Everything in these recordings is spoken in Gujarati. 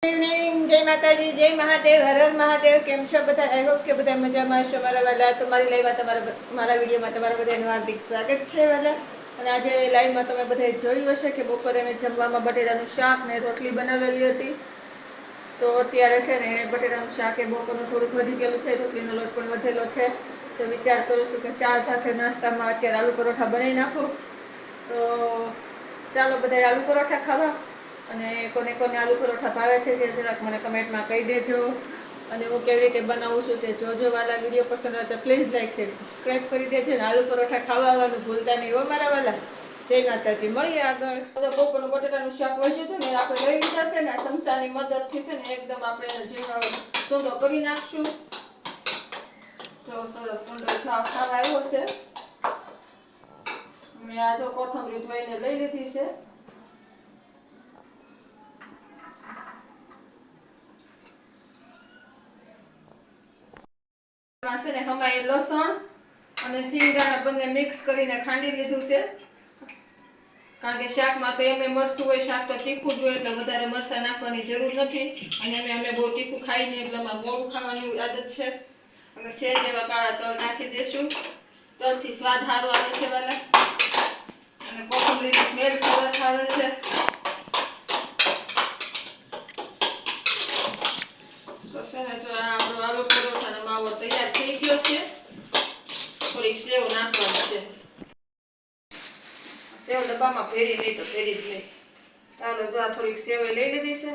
इवनिंग जय माताजी जय महादेव हर हर महादेव केम छो बधा आई होप के बधा मजामां हशो मारा वाला તમારી લાઈવમાં તમારા મારા વિડિયોમાં તમારા બધાનું હાર્દિક સ્વાગત છે વાલા અને આજે લાઈવમાં તમે બધાએ જોયું હશે કે બપોરે મેં જમવામાં બટેટાનું શાક ને રોટલી બનાવેલી હતી તો અત્યારે છે ને બટેટાનું શાક એ બપોરનું થોડુંક વધી ગયેલું છે રોટલીનો લોટ પણ વધેલો છે તો વિચાર કરું છું કે ચા સાથે નાસ્તામાં અત્યારે આલુ પરોઠા બનાવી નાખું તો ચાલો બધા આલુ પરોઠા ખાવા અને કોને કોને આલુ પરોઠા ભાવે છે તે જરાક મને કમેન્ટમાં કહી દેજો અને હું કેવી રીતે બનાવું છું તે જોજો વાલા વિડીયો પસંદ આવે તો પ્લીઝ લાઈક શેર સબસ્ક્રાઈબ કરી દેજો અને આલુ પરોઠા ખાવા આવવાનું ભૂલતા નહીં હો મારા વાલા જય માતાજી મળીએ આગળ બપોરનું બટેટાનું શાક વધ્યું હતું ને આપણે લઈ લીધા છે ને ચમચાની મદદથી છે ને એકદમ આપણે જેવા સૂંદો કરી નાખશું તો સરસ સુંદર ખાવા આવ્યો છે મેં આ જો કોથમરી ધોઈને લઈ લીધી છે છે ને હમાય લસણ અને સિંગદાણા બંને મિક્સ કરીને ખાંડી લીધું છે કારણ કે શાકમાં તો એમ મરચું હોય શાક તો તીખું જ હોય એટલે વધારે મરચાં નાખવાની જરૂર નથી અને અમે બહુ તીખું ખાઈ નહીં એટલે અમારે મોડું ખાવાની આદત છે અને છે જેવા કાળા તલ નાખી દઈશું તલથી સ્વાદ સારો આવે છે વાલા અને કોથમરીની સ્મેલ સરસ આવે છે તો છે ને જો આપણો આલુ પરોઠાનો માવો તૈયાર થઈ ગયો છે થોડીક સેવ નાખવાની છે સેવ ડબ્બામાં ફેરી નહીં તો ફેરી જ નહીં ચાલો જો આ થોડીક સેવ લઈ લીધી છે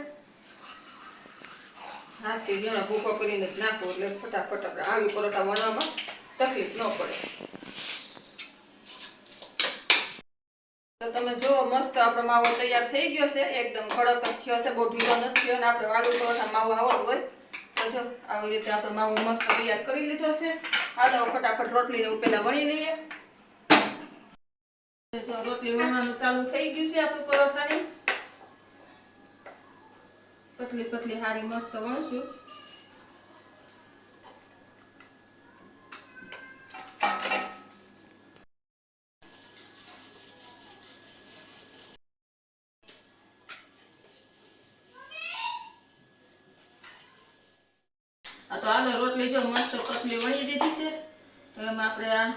હાથથી જણા ભૂકો કરીને જ નાખો એટલે ફટાફટ આપણે આલુ પરોઠા બનાવવામાં તકલીફ ન પડે તો તમે જુઓ મસ્ત આપણો માવો તૈયાર થઈ ગયો છે એકદમ કડક જ થયો છે બહુ ઢીલો નથી થયો અને આપણે આલુ પરોઠા માવો આવો જ હોય તો જો આવી રીતે આપણે માવો મસ્ત તૈયાર કરી લીધો છે હાલો ફટાફટ રોટલીને પહેલા વણી લઈએ તો રોટલી વણવાનું ચાલુ થઈ ગયું છે આપણું પરોઠાની પતલી પતલી હારી મસ્ત વણશું તો હાલો રોટલી જો મસ્ત પતલી વણી દીધી છે તો એમાં આપણે આ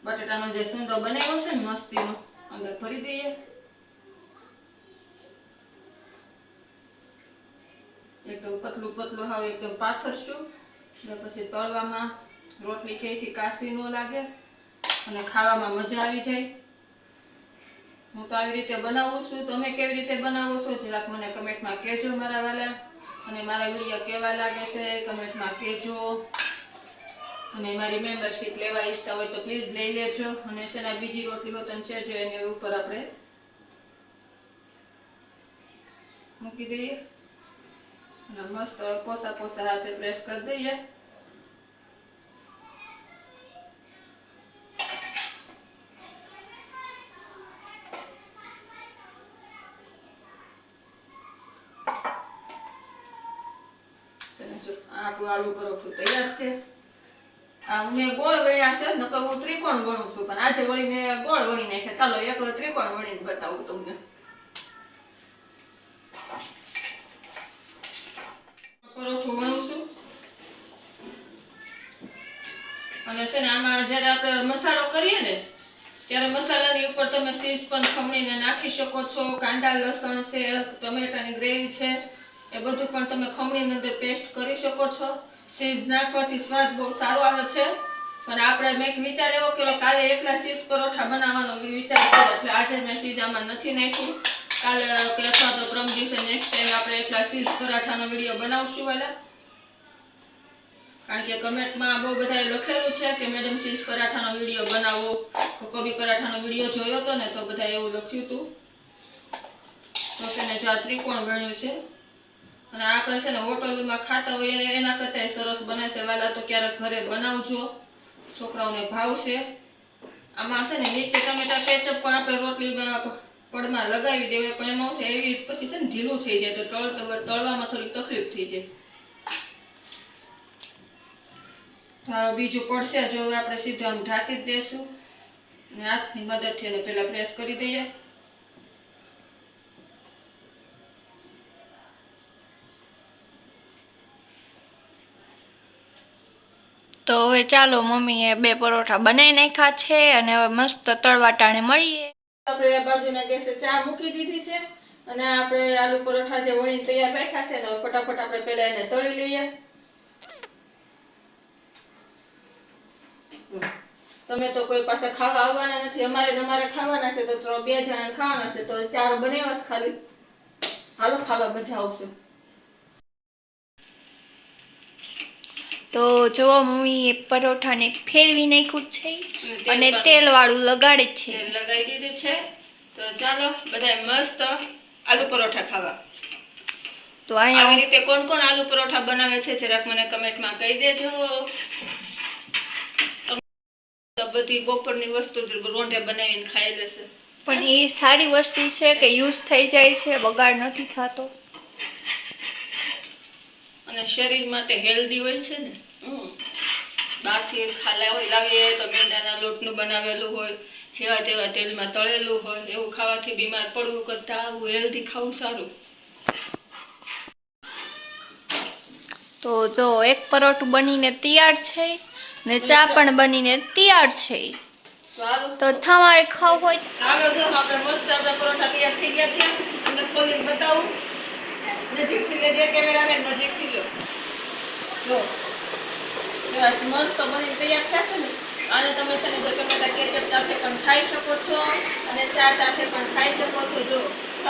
બટેટાનો જે સૂંદો બનાવ્યો છે ને મસ્તીનો અંદર ભરી દઈએ એકદમ પતલું પતલું હવે એકદમ પાથરશું એટલે પછી તળવામાં રોટલી ખેઈથી કાસી ન લાગે અને ખાવામાં મજા આવી જાય હું તો આવી રીતે બનાવું છું તમે કેવી રીતે બનાવો છો જરાક મને કમેન્ટમાં કહેજો મારા વાલા અને મારા વિડીયો કેવા લાગે છે કમેન્ટમાં કહેજો અને મારી મેમ્બરશિપ લેવા ઈચ્છતા હોય તો પ્લીઝ લઈ લેજો અને છે ને બીજી રોટલી હોતન છે જો એની ઉપર આપણે મૂકી દઈએ અને મસ્ત પોસા પોસા હાથે પ્રેસ કરી દઈએ આપણું આલુ પરોઠું તૈયાર છે મેં ગોળ વણ્યા છે નકર હું ત્રિકોણ વણું છું પણ આજે વળીને ગોળ વણી નાખ્યા ચાલો એક ત્રિકોણ વણીને બતાવું તમને પરોઠું વણું છું અને છે ને આમાં જ્યારે આપણે મસાલો કરીએ ને ત્યારે મસાલાની ઉપર તમે ચીઝ પણ ખમણીને નાખી શકો છો કાંદા લસણ છે ટમેટાની ગ્રેવી છે એ બધું પણ તમે ખમણીની અંદર પેસ્ટ કરી શકો છો ચીઝ નાખવાથી સ્વાદ બહુ સારો આવે છે પણ આપણે મેં વિચાર એવો કર્યો કાલે એકલા ચીઝ પરોઠા બનાવવાનો વિચાર કર્યો એટલે આજે મેં ચીઝ આમાં નથી નાખ્યું કાલે કે અથવા તો પ્રમ દિવસે નેક્સ્ટ ટાઈમ આપણે એકલા ચીઝ પરાઠાનો વિડીયો બનાવશું વાલા કારણ કે કમેન્ટમાં બહુ બધાએ લખેલું છે કે મેડમ ચીઝ પરાઠાનો વિડીયો બનાવો કોબી પરાઠાનો વિડીયો જોયો હતો ને તો બધા એવું લખ્યું હતું તો તેને જો આ ત્રિકોણ ગણ્યું છે અને આપણે છે ને હોટલોમાં ખાતા હોય એના કરતાં સરસ બને છે વાલા તો ક્યારેક ઘરે બનાવજો છોકરાઓને ભાવશે આમાં છે ને નીચે ટમેટા કેચઅપ પણ આપણે રોટલીમાં પડમાં લગાવી દેવાય પણ એમાં છે એવી પછી છે ને ઢીલું થઈ જાય તો તળવામાં થોડીક તકલીફ થઈ જાય બીજું પડશે જો આપણે સીધું આમ ઢાંકી જ દઈશું અને હાથની મદદથી એને પહેલા પ્રેસ કરી દઈએ તો હવે ચાલો મમ્મીએ 2 પરોઠા બનાવી નાખ્યા છે અને હવે મસ્ત તળવાટાણે મળીએ. આપણે આ બાજુના ગેસે ચા મૂકી દીધી છે અને આપણે આલુ પરોઠા જે વણીને તૈયાર રાખ્યા છે ને ફટાફટ આપણે પહેલા એને તળી લઈએ. તમે તો કોઈ પાસે ખાવા આવવાના નથી, અમારે ખાવાના છે તો 2 જણાને ખાવાના છે તો 4 બનાવ્યા છે ખાલી. હાલો ખાવા મજા આવશે. તો જો મમ્મી પરોઠાને ફેરવી નાખ્યું છે અને તેલ વાળું લગાડે છે. તેલ લગાવી દીધું છે તો ચાલો બધા મસ્ત આલુ પરોઠા ખાવા. તો અહીંયા આવી રીતે કોણ કોણ આલુ પરોઠા બનાવે છે જરાક મને કમેન્ટમાં કહી દેજો. તો બધી બપોરની વસ્તુ રોંઢે બનાવીને ખાઈ લેશે. પણ એ સારી વસ્તુ છે કે યુઝ થઈ જાય છે, બગાડ નથી થતો અને શરીર માટે હેલ્ધી હોય છે ને. બહારથી ખાલા હોય લાવીએ તો મેંદાના લોટનું બનાવેલું હોય, જેવા તેવા તેલમાં તળેલું હોય, એવું ખાવાથી બીમાર પડવું કરતા આવું હેલ્ધી ખાવું સારું. તો જો 1 પરોઠું બનીને તૈયાર છે ને ચા પણ બનીને તૈયાર છે. તો તમારે ખાવું હોય ચાલો જો આપણે મસ્ત આપણા પરોઠા તૈયાર થઈ ગયા છે. તમને ખોલીને બતાવું. નજીકથી લેજે કેમેરાને, નજીકથી લો. જો મસ્ત બની તૈયાર થશે ને. આને તમે છે ને ટમેટા કેચઅપ સાથે પણ ખાઈ શકો છો અને ચા સાથે પણ ખાઈ શકો છો. જો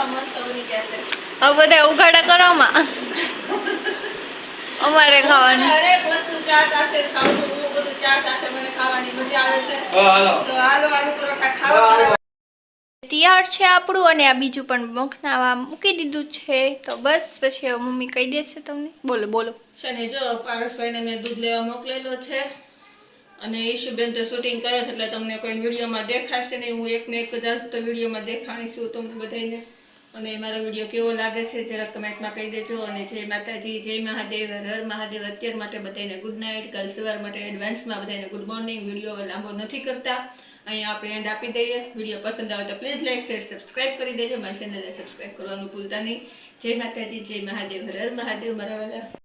મસ્ત બની ગયા છે. હવે બધા ઉઘાડા કરવામાં અમારે ખાવાની દરેક વસ્તુ ચા સાથે ખાવું છું. હું બધું ચા સાથે મને ખાવાની મજા આવે છે. તો હાલો આલુ પરોઠા ખાવા. તૈયાર છે આપણું અને આ બીજું પણ મખનાવા મૂકી દીધું છે. તો બસ પછી હવે મમ્મી કહી દેશે તમને. બોલો બોલો. શને જો પારસભાઈને મેં દૂધ લેવા મોકલેલો છે અને ઈશુબેન તો શૂટિંગ કરે છે એટલે તમને કોઈ વિડીયોમાં દેખાશે નહીં. હું એકને એક જ તો વિડીયોમાં દેખાડીશું તમને બધાને. અને મારો વિડીયો કેવો લાગે છે જરાક કમેન્ટમાં કહી દેજો. અને જય માતાજી, જય મહાદેવ, હર હર મહાદેવ. અત્યાર માટે બધાને ગુડ નાઇટ, કાલ સવાર માટે એડવાન્સમાં બધાને ગુડ મોર્નિંગ. વિડીયો લાંબો નથી કરતા, અહીંયા આપણે એન્ડ આપી દઈએ. વિડીયો પસંદ આવે તો પ્લીઝ લાઈક, શેર, સબસ્ક્રાઈબ કરી દેજો. મારી ચેનલને સબસ્ક્રાઈબ કરવાનું ભૂલતા નહીં. જય માતાજી, જય મહાદેવ, હર હર મહાદેવ મારા વાલા.